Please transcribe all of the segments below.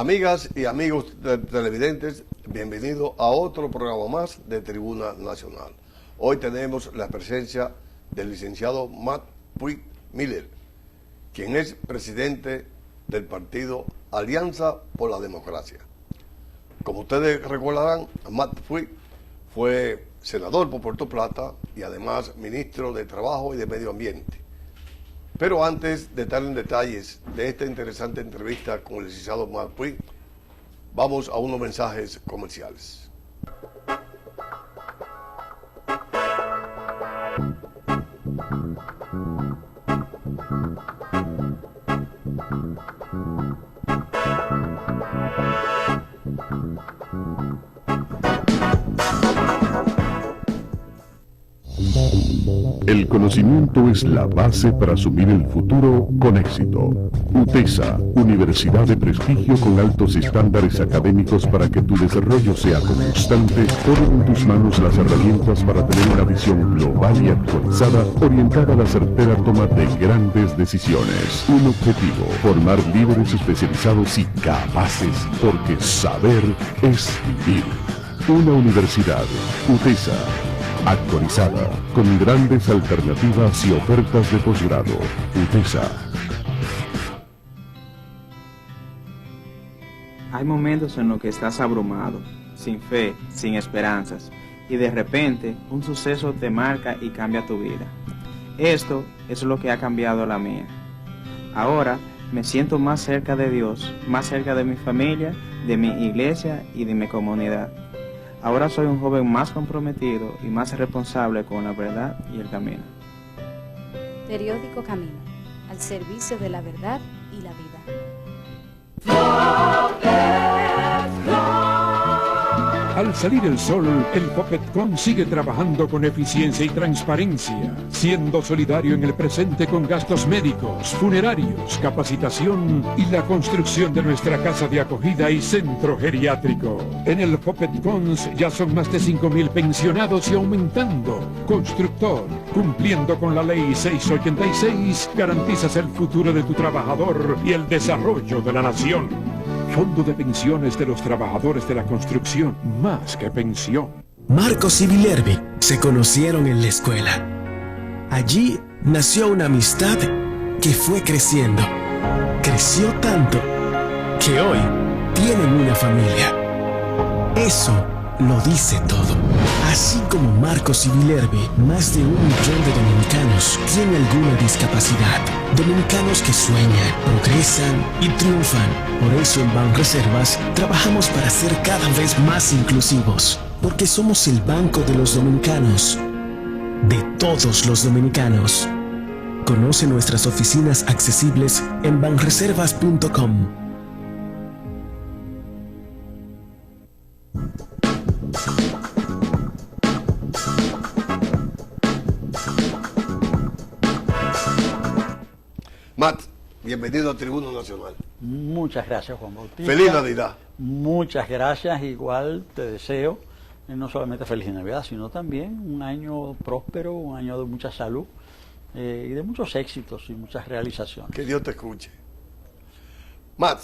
Amigas y amigos televidentes, bienvenidos a otro programa más de Tribuna Nacional. Hoy tenemos la presencia del licenciado Matt Puig Miller, quien es presidente del partido Alianza por la Democracia. Como ustedes recordarán, Matt Puig fue senador por Puerto Plata y además ministro de Trabajo y de Medio Ambiente. Pero antes de estar en detalles de esta interesante entrevista con el licenciado Matt Puig, vamos a unos mensajes comerciales. El conocimiento es la base para asumir el futuro con éxito. UTESA, Universidad de Prestigio con altos estándares académicos para que tu desarrollo sea constante, pone en tus manos las herramientas para tener una visión global y actualizada, orientada a la certera toma de grandes decisiones. Un objetivo, formar líderes especializados y capaces, porque saber es vivir. Una universidad, UTESA, actualizada, con grandes alternativas y ofertas de posgrado. UTESA. Hay momentos en los que estás abrumado, sin fe, sin esperanzas, y de repente un suceso te marca y cambia tu vida. Esto es lo que ha cambiado la mía. Ahora me siento más cerca de Dios, más cerca de mi familia, de mi iglesia y de mi comunidad. Ahora soy un joven más comprometido y más responsable con la verdad y el camino. Periódico Camino, al servicio de la verdad y la vida. Al salir el sol, el Popetcon sigue trabajando con eficiencia y transparencia, siendo solidario en el presente con gastos médicos, funerarios, capacitación y la construcción de nuestra casa de acogida y centro geriátrico. En el Popetcon ya son más de 5.000 pensionados y aumentando. Constructor, cumpliendo con la ley 686, garantizas el futuro de tu trabajador y el desarrollo de la nación. Fondo de Pensiones de los Trabajadores de la Construcción, más que pensión. Marcos y Villerby se conocieron en la escuela. Allí nació una amistad que fue creciendo. Creció tanto que hoy tienen una familia. Eso lo dice todo. Así como Marcos y Villerby, más de 1 millón de dominicanos tienen alguna discapacidad. Dominicanos que sueñan, progresan y triunfan. Por eso en Banreservas trabajamos para ser cada vez más inclusivos. Porque somos el banco de los dominicanos. De todos los dominicanos. Conoce nuestras oficinas accesibles en banreservas.com. Matt, bienvenido a Tribuna Nacional. Muchas gracias, Juan Bautista. Feliz Navidad. Muchas gracias, igual te deseo no solamente feliz Navidad, sino también un año próspero, un año de mucha salud y de muchos éxitos y muchas realizaciones. Que Dios te escuche. Matt,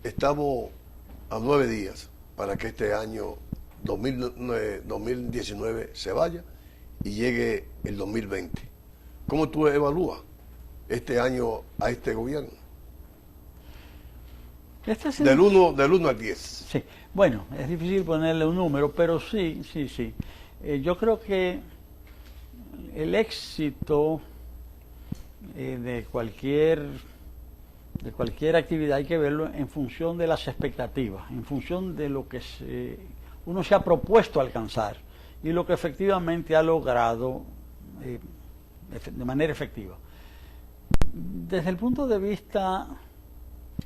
estamos a 9 días para que este año 2019 se vaya y llegue el 2020. ¿Cómo tú evalúas este año a este gobierno? Del 1 al 10. Sí, bueno, es difícil ponerle un número, pero sí. Yo creo que el éxito de cualquier actividad hay que verlo en función de las expectativas, en función de lo que uno se ha propuesto alcanzar y lo que efectivamente ha logrado de manera efectiva. Desde el punto de vista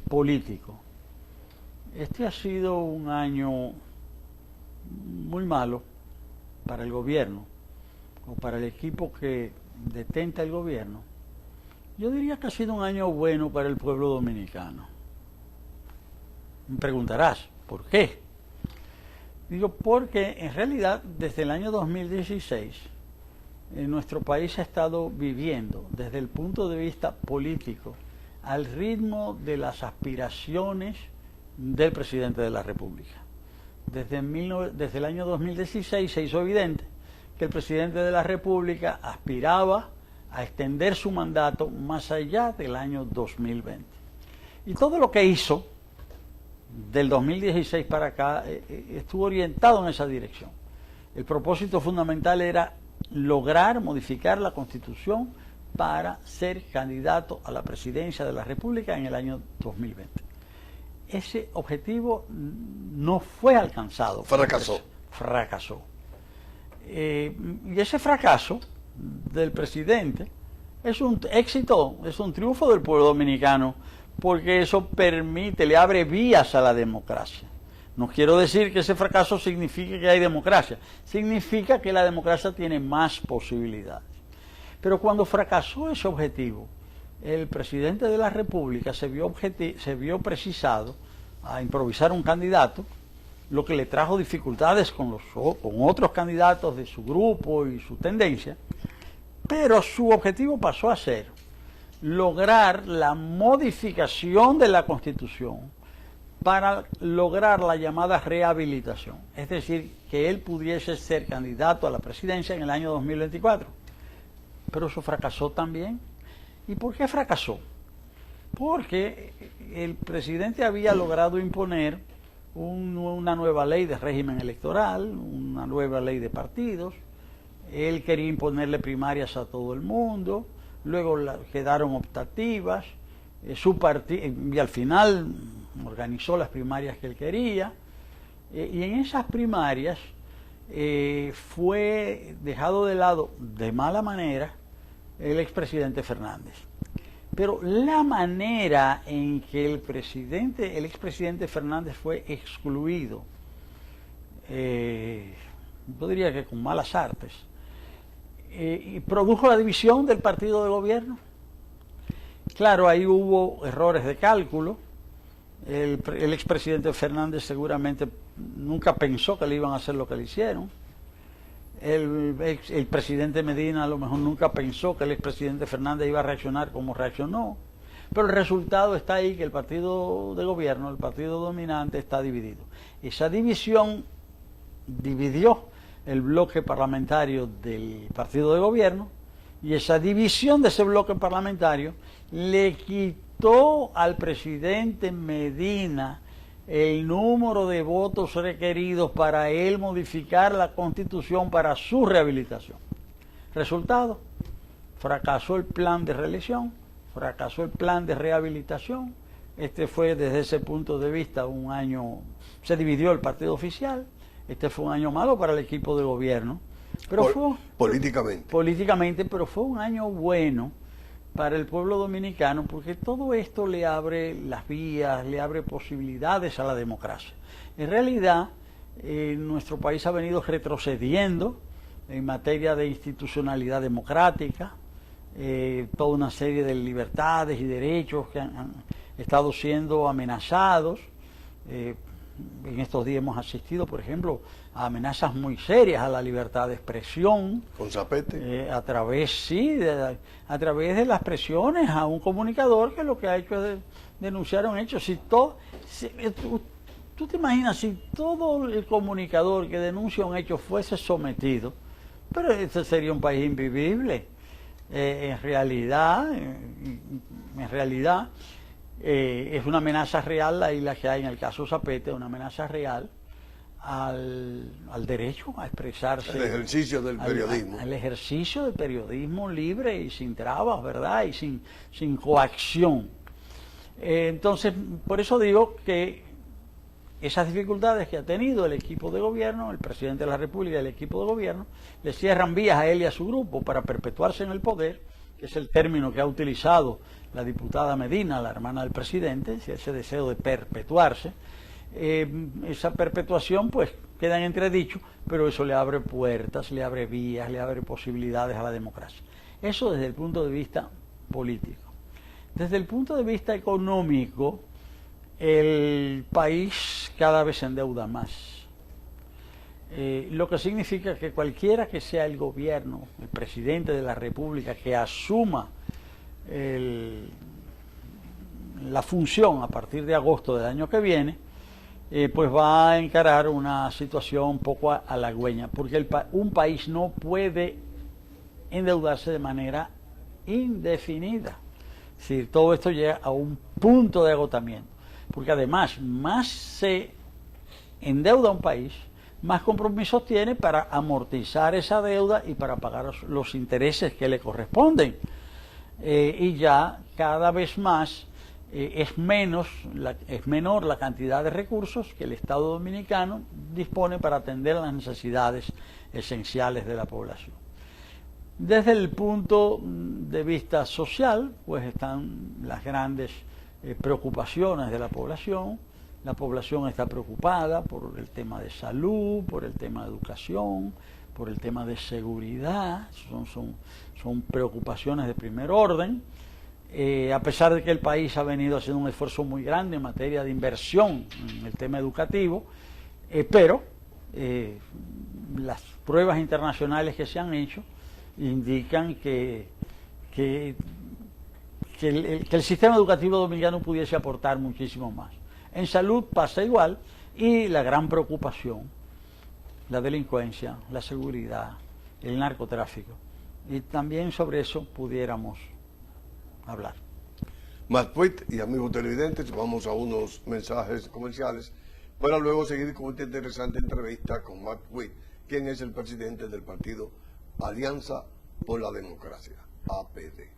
político, este ha sido un año muy malo para el gobierno o para el equipo que detenta el gobierno. Yo diría que ha sido un año bueno para el pueblo dominicano. Me preguntarás, ¿por qué? Digo, porque en realidad desde el año 2016 nuestro país ha estado viviendo desde el punto de vista político al ritmo de las aspiraciones del presidente de la República. Desde el año 2016 se hizo evidente que el presidente de la República aspiraba a extender su mandato más allá del año 2020. Y todo lo que hizo del 2016 para acá estuvo orientado en esa dirección. El propósito fundamental era lograr modificar la Constitución para ser candidato a la presidencia de la República en el año 2020. Ese objetivo no fue alcanzado. Fracasó. Fracasó. Y ese fracaso del presidente es un éxito, es un triunfo del pueblo dominicano, porque eso permite, le abre vías a la democracia. No quiero decir que ese fracaso signifique que hay democracia, significa que la democracia tiene más posibilidades. Pero cuando fracasó ese objetivo, el presidente de la República se vio precisado a improvisar un candidato, lo que le trajo dificultades con otros candidatos de su grupo y su tendencia, pero su objetivo pasó a ser lograr la modificación de la Constitución para lograr la llamada rehabilitación, es decir, que él pudiese ser candidato a la presidencia en el año 2024. Pero eso fracasó también. ¿Y por qué fracasó? Porque el presidente había logrado imponer una nueva ley de régimen electoral, una nueva ley de partidos. Él quería imponerle primarias a todo el mundo, luego quedaron optativas, y al final organizó las primarias que él quería, y en esas primarias fue dejado de lado de mala manera el expresidente Fernández. Pero la manera en que el expresidente Fernández fue excluido, yo diría que con malas artes, y produjo la división del partido de gobierno. Claro, ahí hubo errores de cálculo. El expresidente Fernández seguramente nunca pensó que le iban a hacer lo que le hicieron. El presidente Medina a lo mejor nunca pensó que el expresidente Fernández iba a reaccionar como reaccionó. Pero el resultado está ahí, que el partido de gobierno, el partido dominante, está dividido. Esa división dividió el bloque parlamentario del partido de gobierno, y esa división de ese bloque parlamentario le quitó al presidente Medina el número de votos requeridos para él modificar la Constitución para su rehabilitación. Resultado, fracasó el plan de reelección, fracasó el plan de rehabilitación. Este fue, desde ese punto de vista, un año, se dividió el partido oficial. Este fue un año malo para el equipo de gobierno, pero políticamente, pero fue un año bueno para el pueblo dominicano, porque todo esto le abre las vías, le abre posibilidades a la democracia. En realidad, nuestro país ha venido retrocediendo en materia de institucionalidad democrática, toda una serie de libertades y derechos que han estado siendo amenazados. En estos días hemos asistido, por ejemplo, a amenazas muy serias a la libertad de expresión. Con Zapete. A través de las presiones a un comunicador que lo que ha hecho es denunciar un hecho. ¿Tú te imaginas si todo el comunicador que denuncia un hecho fuese sometido? Pero este sería un país invivible. En realidad, es una amenaza real la que hay en el caso Zapete, una amenaza real al derecho a expresarse. El ejercicio del periodismo. El ejercicio del periodismo libre y sin trabas, ¿verdad? Y sin coacción. Entonces, por eso digo que esas dificultades que ha tenido el equipo de gobierno, el presidente de la República y el equipo de gobierno, le cierran vías a él y a su grupo para perpetuarse en el poder, que es el término que ha utilizado la diputada Medina, la hermana del presidente, ese deseo de perpetuarse. Esa perpetuación pues queda en entredicho, pero eso le abre puertas, le abre vías, le abre posibilidades a la democracia. Eso desde el punto de vista político. Desde el punto de vista económico, el país cada vez se endeuda más. Lo que significa que cualquiera que sea el gobierno, el presidente de la República, que asuma la función a partir de agosto del año que viene, pues va a encarar una situación un poco halagüeña, porque un país no puede endeudarse de manera indefinida. Es decir, todo esto llega a un punto de agotamiento, porque además más se endeuda un país, más compromisos tiene para amortizar esa deuda y para pagar los intereses que le corresponden. Y ya cada vez más es menor la cantidad de recursos que el Estado dominicano dispone para atender las necesidades esenciales de la población. Desde el punto de vista social, pues están las grandes preocupaciones de la población. La población está preocupada por el tema de salud, por el tema de educación, por el tema de seguridad. Son preocupaciones de primer orden. A pesar de que el país ha venido haciendo un esfuerzo muy grande en materia de inversión en el tema educativo, pero las pruebas internacionales que se han hecho indican que el sistema educativo dominicano pudiese aportar muchísimo más. En salud pasa igual, y la gran preocupación, la delincuencia, la seguridad, el narcotráfico. Y también sobre eso pudiéramos hablar. Matt Puig y amigos televidentes, vamos a unos mensajes comerciales para luego seguir con esta interesante entrevista con Matt Puig, quien es el presidente del partido Alianza por la Democracia, APD.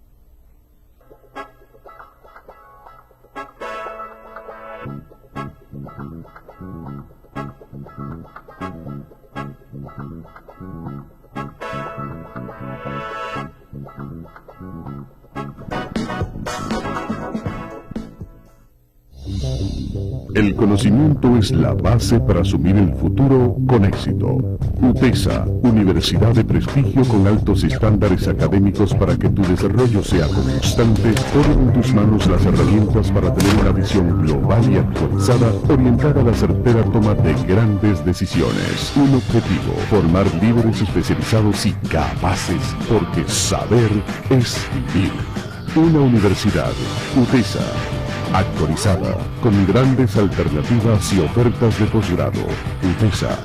El conocimiento es la base para asumir el futuro con éxito. UTESA, Universidad de Prestigio con altos estándares académicos para que tu desarrollo sea constante, pone en tus manos las herramientas para tener una visión global y actualizada, orientada a la certera toma de grandes decisiones. Un objetivo: formar líderes especializados y capaces, porque saber es vivir. Una universidad, UTESA, actualizada, con grandes alternativas y ofertas de posgrado. UTESA.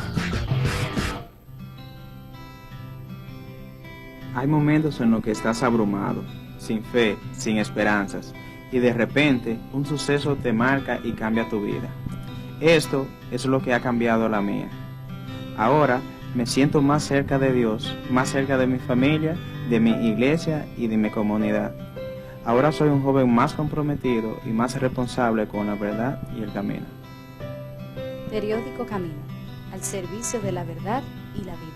Hay momentos en los que estás abrumado, sin fe, sin esperanzas, y de repente un suceso te marca y cambia tu vida. Esto es lo que ha cambiado la mía. Ahora me siento más cerca de Dios, más cerca de mi familia, de mi iglesia y de mi comunidad. Ahora soy un joven más comprometido y más responsable con la verdad y el camino. Periódico Camino, al servicio de la verdad y la vida.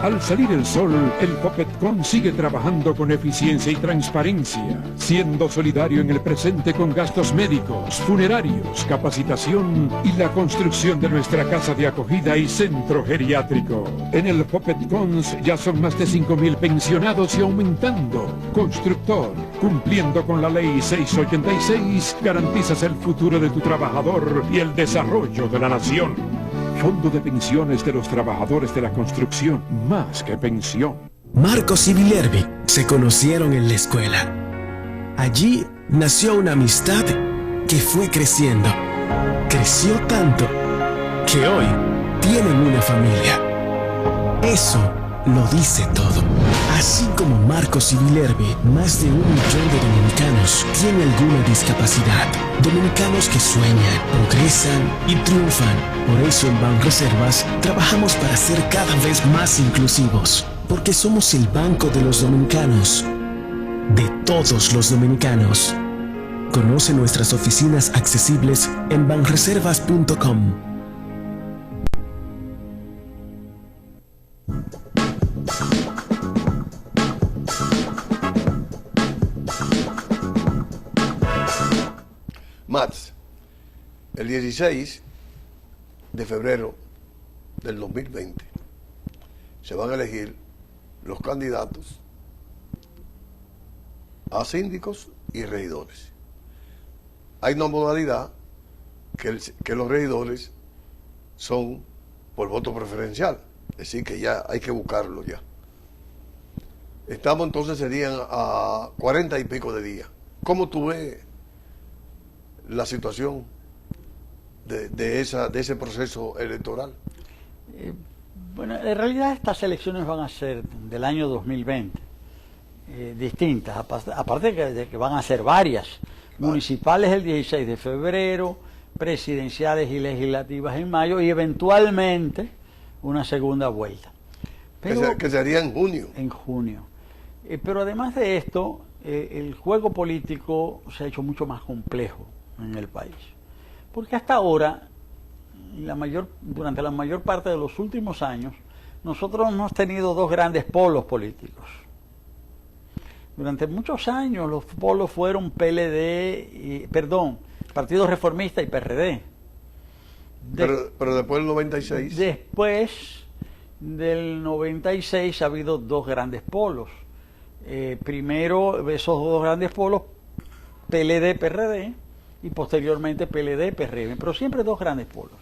Al salir el sol, el Pocketcom sigue trabajando con eficiencia y transparencia, siendo solidario en el presente con gastos médicos, funerarios, capacitación y la construcción de nuestra casa de acogida y centro geriátrico. En el Pocketcom ya son más de 5.000 pensionados y aumentando. Constructor, cumpliendo con la ley 686, garantizas el futuro de tu trabajador y el desarrollo de la nación. Fondo de Pensiones de los Trabajadores de la Construcción, más que pensión. Marcos y Villerby se conocieron en la escuela. Allí nació una amistad que fue creciendo. Creció tanto que hoy tienen una familia. Eso lo dice todo. Así como Marcos y Villerby, más de 1 millón de dominicanos tienen alguna discapacidad. Dominicanos que sueñan, progresan y triunfan. Por eso en Banreservas trabajamos para ser cada vez más inclusivos. Porque somos el banco de los dominicanos. De todos los dominicanos. Conoce nuestras oficinas accesibles en banreservas.com. Mats, el 16 de febrero del 2020 se van a elegir los candidatos a síndicos y regidores. Hay una modalidad que los regidores son por voto preferencial, es decir, que ya hay que buscarlo ya. Estamos entonces, serían a 40 y pico de días ¿Cómo tú ves la situación de ese proceso electoral? Bueno, en realidad estas elecciones van a ser del año 2020, distintas, aparte de que van a ser varias, municipales el 16 de febrero, presidenciales y legislativas en mayo y eventualmente una segunda vuelta. Pero, Que sería en junio. En junio. Pero además de esto, el juego político se ha hecho mucho más complejo en el país. Porque hasta ahora, durante la mayor parte de los últimos años, nosotros hemos tenido dos grandes polos políticos. Durante muchos años los polos fueron Partido Reformista y PRD. Pero después del 96. Después del 96 ha habido dos grandes polos. Primero esos dos grandes polos, PLD-PRD, y posteriormente PLD-PRM, pero siempre dos grandes polos.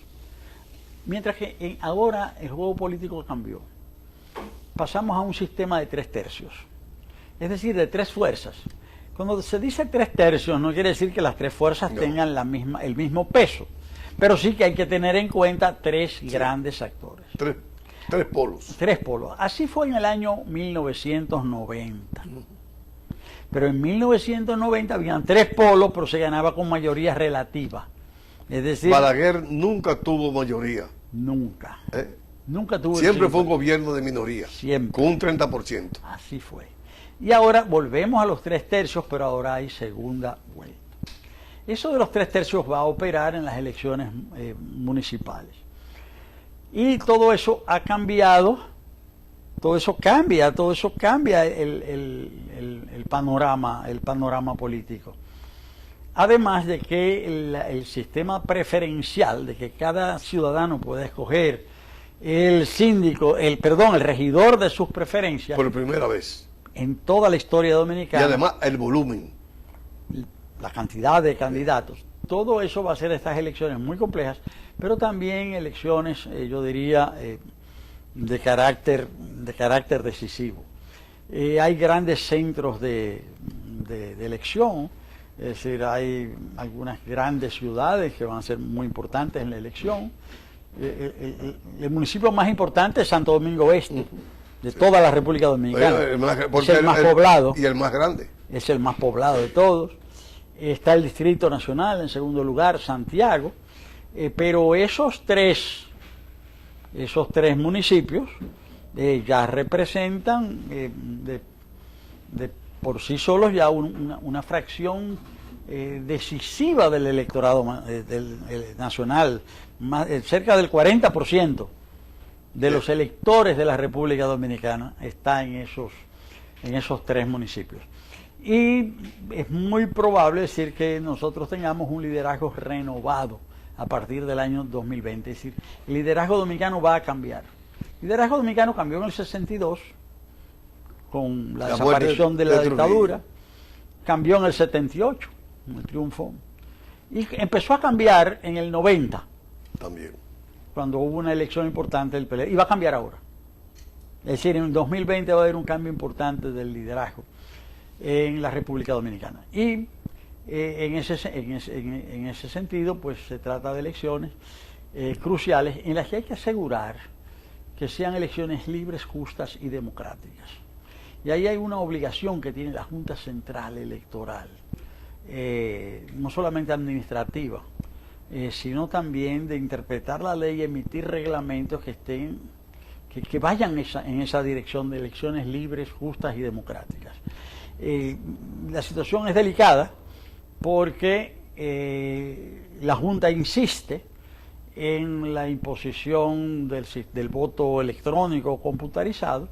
Mientras que ahora el juego político cambió. Pasamos a un sistema de 3/3, es decir, de tres fuerzas. Cuando se dice 3/3 no quiere decir que las tres fuerzas tengan el mismo peso, pero sí que hay que tener en cuenta tres grandes actores. Tres polos. Tres polos. Así fue en el año 1990. Pero en 1990 habían tres polos, pero se ganaba con mayoría relativa. Es decir, Balaguer nunca tuvo mayoría. Nunca. Nunca tuvo. Siempre fue un gobierno de minoría. Siempre. Con un 30%. Así fue. Y ahora volvemos a los 3/3, pero ahora hay segunda vuelta. Eso de los 3/3 va a operar en las elecciones municipales. Y todo eso ha cambiado, todo eso cambia el panorama político. Además de que el sistema preferencial, de que cada ciudadano puede escoger el regidor de sus preferencias. Por primera vez. En toda la historia dominicana. Y además el volumen. La cantidad de candidatos. Todo eso va a ser estas elecciones muy complejas, pero también elecciones, yo diría, de carácter decisivo. Hay grandes centros de elección, es decir, hay algunas grandes ciudades que van a ser muy importantes en la elección. El municipio más importante es Santo Domingo Este, de toda la República Dominicana. Es el más poblado. Y el más grande. Es el más poblado de todos. Está el Distrito Nacional en segundo lugar, Santiago. Pero esos tres municipios ya representan por sí solos ya una fracción decisiva del electorado nacional. Cerca del 40% de los electores de la República Dominicana está en esos tres municipios. Y es muy probable decir que nosotros tengamos un liderazgo renovado a partir del año 2020. Es decir, el liderazgo dominicano va a cambiar. El liderazgo dominicano cambió en el 62 con la desaparición de la dictadura, cambió en el 78 con el triunfo, y empezó a cambiar en el 90 también, cuando hubo una elección importante del PLD, y va a cambiar ahora. Es decir, en el 2020 va a haber un cambio importante del liderazgo en la República Dominicana. Y en ese sentido, pues se trata de elecciones cruciales en las que hay que asegurar que sean elecciones libres, justas y democráticas. Y ahí hay una obligación que tiene la Junta Central Electoral, no solamente administrativa, sino también de interpretar la ley y emitir reglamentos que vayan en esa dirección de elecciones libres, justas y democráticas. La situación es delicada porque la Junta insiste en la imposición del voto electrónico computarizado,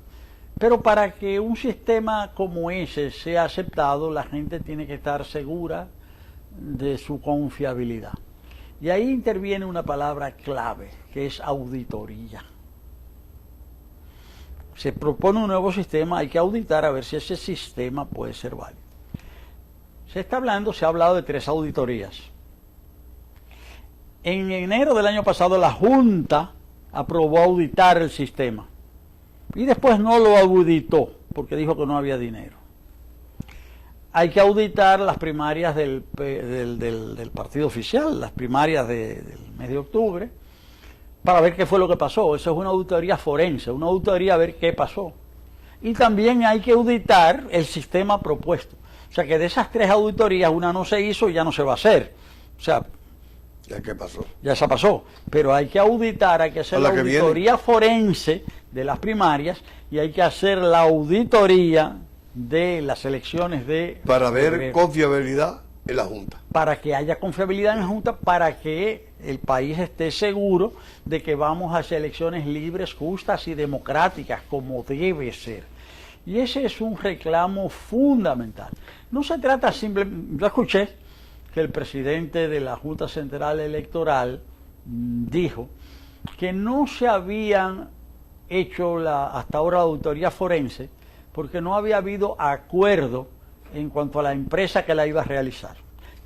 pero para que un sistema como ese sea aceptado, la gente tiene que estar segura de su confiabilidad. Y ahí interviene una palabra clave, que es auditoría. Se propone un nuevo sistema, hay que auditar a ver si ese sistema puede ser válido. Se ha hablado de 3 auditorías. En enero del año pasado la Junta aprobó auditar el sistema y después no lo auditó porque dijo que no había dinero. hay que auditar las primarias del partido oficial, las primarias del mes de octubre, para ver qué fue lo que pasó. Eso es una auditoría forense, una auditoría a ver qué pasó. Y también hay que auditar el sistema propuesto. O sea que de esas 3 auditorías, una no se hizo y ya no se va a hacer. O sea, ¿Ya qué pasó? ya se pasó. Pero hay que auditar, hay que hacer la auditoría forense de las primarias y hay que hacer la auditoría de las elecciones de... Para ver febrero. confiabilidad en la Junta. Para que haya confiabilidad en la Junta, para que el país esté seguro de que vamos hacia elecciones libres, justas y democráticas, como debe ser. Y ese es un reclamo fundamental. No se trata simplemente... Yo escuché que el presidente de la Junta Central Electoral dijo que no se habían hecho hasta ahora la auditoría forense porque no había habido acuerdo en cuanto a la empresa que la iba a realizar.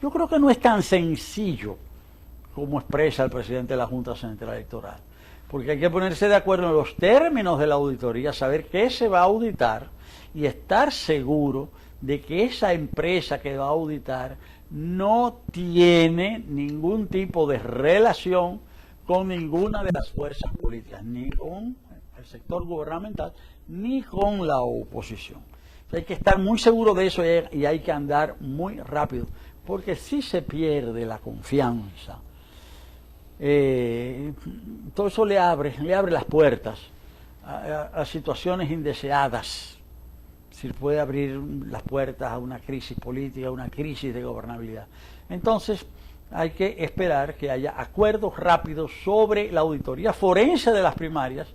Yo creo que no es tan sencillo como expresa el presidente de la Junta Central Electoral, porque hay que ponerse de acuerdo en los términos de la auditoría, saber qué se va a auditar y estar seguro de que esa empresa que va a auditar no tiene ningún tipo de relación con ninguna de las fuerzas políticas, ni con el sector gubernamental, ni con la oposición. Hay que estar muy seguro de eso y hay que andar muy rápido, porque si se pierde la confianza, todo eso le abre las puertas a situaciones indeseadas. Si puede abrir las puertas a una crisis política, a una crisis de gobernabilidad. Entonces, hay que esperar que haya acuerdos rápidos sobre la auditoría forense de las primarias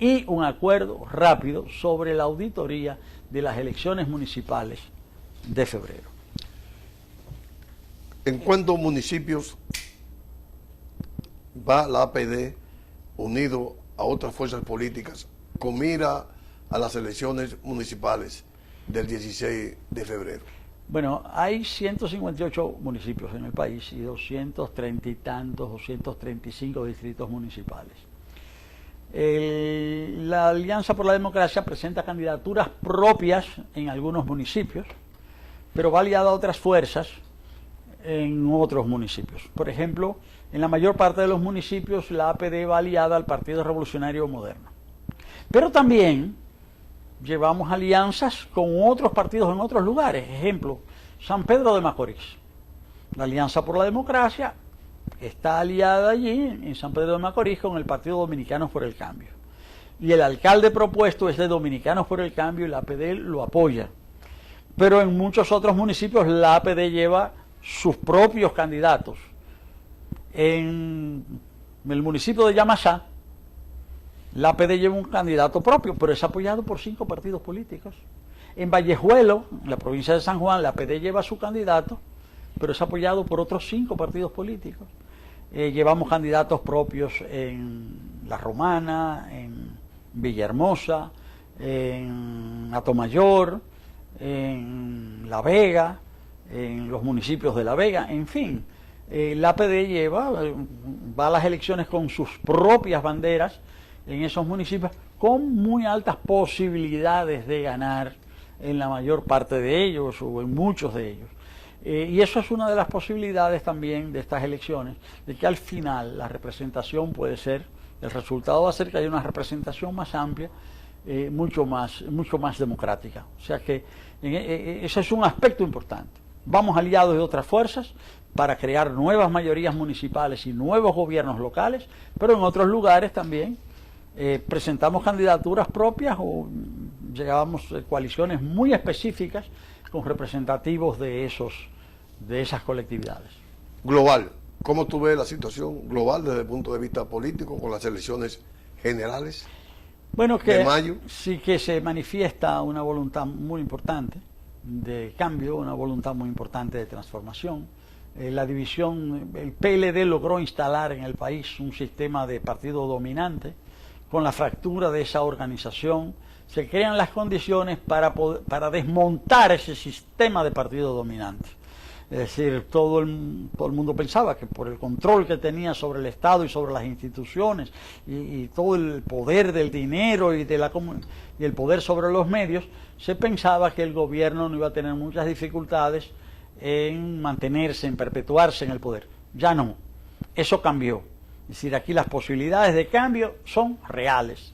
y un acuerdo rápido sobre la auditoría de las elecciones municipales de febrero. ¿En cuántos municipios va la APD unido a otras fuerzas políticas con mira a las elecciones municipales del 16 de febrero? Bueno, hay 158 municipios en el país y 230 y tantos, 235 distritos municipales. La Alianza por la Democracia presenta candidaturas propias en algunos municipios, pero va aliada a otras fuerzas en otros municipios. Por ejemplo, en la mayor parte de los municipios la APD va aliada al Partido Revolucionario Moderno. Pero también llevamos alianzas con otros partidos en otros lugares. Ejemplo, San Pedro de Macorís. La Alianza por la Democracia está aliada allí, en San Pedro de Macorís, con el Partido Dominicanos por el Cambio. Y el alcalde propuesto es de Dominicanos por el Cambio y la APD lo apoya. Pero en muchos otros municipios la APD lleva sus propios candidatos. En el municipio de Yamasá, la APD lleva un candidato propio, pero es apoyado por 5 partidos políticos. En Vallejuelo, en la provincia de San Juan, la APD lleva su candidato, pero es apoyado por otros 5 partidos políticos. Llevamos candidatos propios en La Romana, en Villahermosa, en Atomayor, en La Vega, en los municipios de La Vega, en fin. La APD va a las elecciones con sus propias banderas en esos municipios, con muy altas posibilidades de ganar en la mayor parte de ellos o en muchos de ellos. Y eso es una de las posibilidades también de estas elecciones, de que al final la representación puede ser, el resultado va a ser que haya una representación más amplia, mucho más democrática. O sea que ese es un aspecto importante. Vamos aliados de otras fuerzas para crear nuevas mayorías municipales y nuevos gobiernos locales, pero en otros lugares también presentamos candidaturas propias o llegábamos coaliciones muy específicas con representativos de esas colectividades. Global, ¿cómo tú ves la situación global desde el punto de vista político con las elecciones generales? Bueno, que de mayo. Sí que se manifiesta una voluntad muy importante de cambio, una voluntad muy importante de transformación. La división, el PLD logró instalar en el país un sistema de partido dominante. Con la fractura de esa organización se crean las condiciones para desmontar ese sistema de partido dominante. Es decir, todo el mundo pensaba que por el control que tenía sobre el Estado y sobre las instituciones y todo el poder del dinero y el poder sobre los medios, se pensaba que el gobierno no iba a tener muchas dificultades en mantenerse, en perpetuarse en el poder. Ya no, eso cambió. Es decir, aquí las posibilidades de cambio son reales.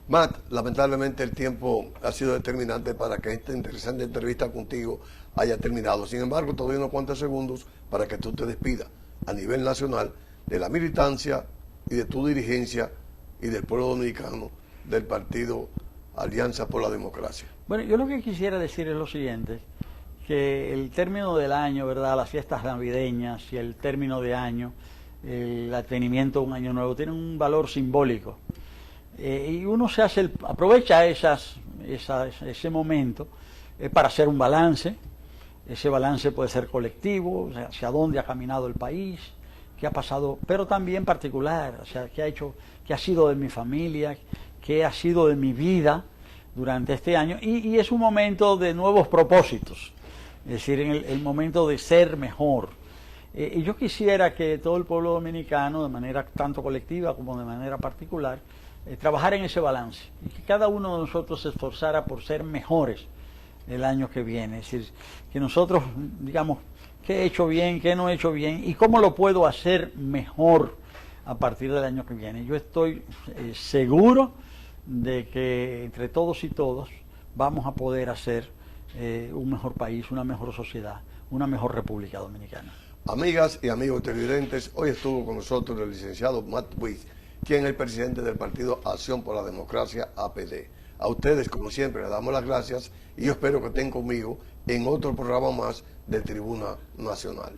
Matt, lamentablemente el tiempo ha sido determinante para que esta interesante entrevista contigo haya terminado. Sin embargo, todavía unos cuantos segundos para que tú te despidas a nivel nacional de la militancia y de tu dirigencia y del pueblo dominicano del partido Alianza por la Democracia. Bueno, yo lo que quisiera decir es lo siguiente, que el término del año, ¿verdad?, las fiestas navideñas y el término de año, el advenimiento de un año nuevo, tienen un valor simbólico. Y uno aprovecha ese momento para hacer un balance. Ese balance puede ser colectivo, o sea, hacia dónde ha caminado el país, qué ha pasado, pero también particular, o sea, qué ha sido de mi familia, qué ha sido de mi vida durante este año. Y es un momento de nuevos propósitos, es decir, el momento de ser mejor. Y yo quisiera que todo el pueblo dominicano, de manera tanto colectiva como de manera particular, trabajar en ese balance y que cada uno de nosotros se esforzara por ser mejores el año que viene. Es decir, que nosotros digamos qué he hecho bien, qué no he hecho bien y cómo lo puedo hacer mejor a partir del año que viene. Yo estoy seguro de que entre todos y todos vamos a poder hacer un mejor país, una mejor sociedad, una mejor República Dominicana. Amigas y amigos televidentes, hoy estuvo con nosotros el licenciado Matt Puig, quien es el presidente del partido Acción por la Democracia, APD. A ustedes, como siempre, les damos las gracias y yo espero que estén conmigo en otro programa más de Tribuna Nacional.